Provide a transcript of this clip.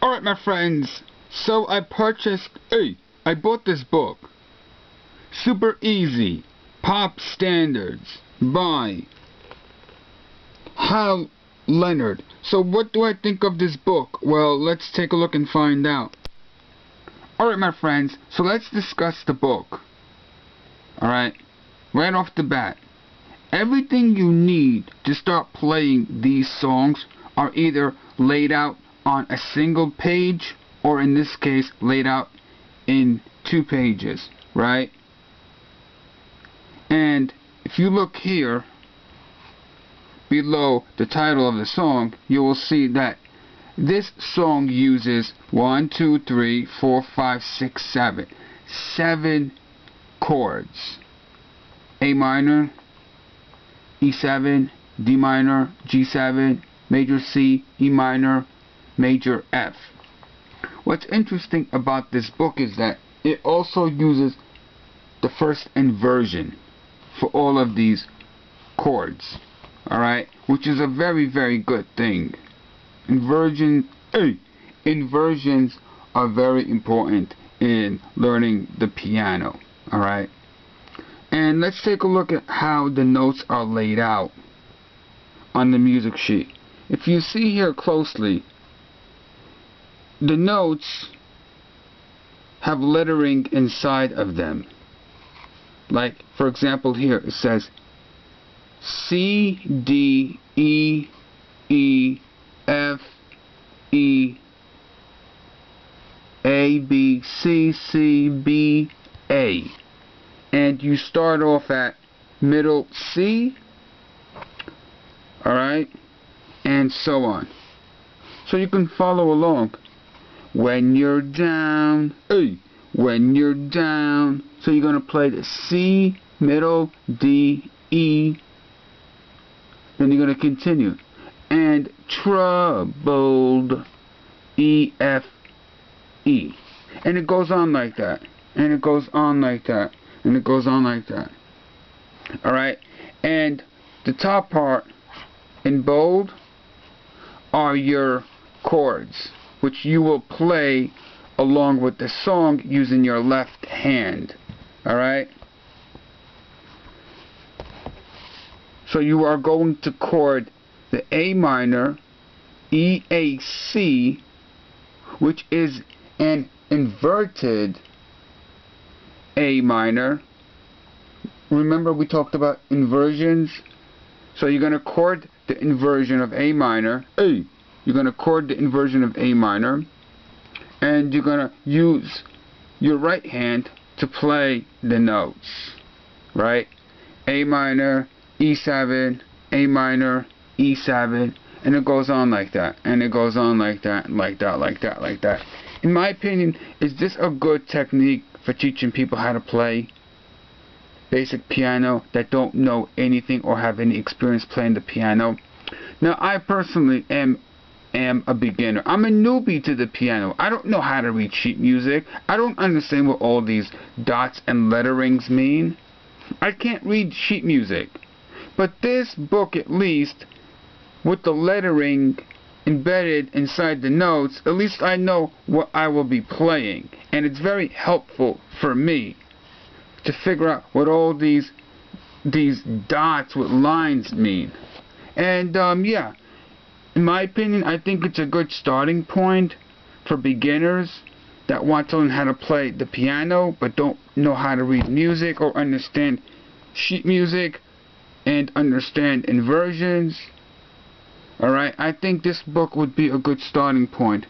Alright my friends, so I bought this book, Super Easy Pop Standards by Hal Leonard. So what do I think of this book? Well, let's take a look and find out. Alright my friends, so let's discuss the book. Alright, right off the bat. Everything you need to start playing these songs are either laid out on a single page, or in this case laid out in 2 pages, right? And if you look here below the title of the song, you will see that this song uses 1, 2, 3, 4, 5, 6, 7 chords: A minor, E7, D minor, G7, major C, E minor, major F. What's interesting about this book is that it also uses the first inversion for all of these chords, alright, which is a very, very good thing. Inversions are very important in learning the piano, alright. And let's take a look at how the notes are laid out on the music sheet. If you see here closely, the notes have lettering inside of them. Like, for example, here it says C, D, E, E, F, E, A, B, C, C, B, A. And you start off at middle C, alright, and so on. So you can follow along. When you're down, when you're down. So you're going to play the C, middle, D, E. Then you're going to continue. And troubled, E, F, E. And it goes on like that. And it goes on like that. And it goes on like that. Alright? And the top part in bold are your chords, which you will play along with the song using your left hand. Alright? So you are going to chord the A minor, E, A, C, which is an inverted A minor. Remember we talked about inversions? So you're going to chord the inversion of A minor. You're going to chord the inversion of A minor, and you're going to use your right hand to play the notes, right? A minor, E7, A minor, E7, and it goes on like that, and it goes on like that, and like that, like that, like that. In my opinion, is this a good technique for teaching people how to play basic piano that don't know anything or have any experience playing the piano? Now, I personally am a beginner. I'm a newbie to the piano. I don't know how to read sheet music. I don't understand what all these dots and letterings mean. I can't read sheet music. But this book, at least, with the lettering embedded inside the notes, at least I know what I will be playing. And it's very helpful for me to figure out what all these dots with lines mean. And yeah, in my opinion, I think it's a good starting point for beginners that want to learn how to play the piano but don't know how to read music or understand sheet music and understand inversions. Alright, I think this book would be a good starting point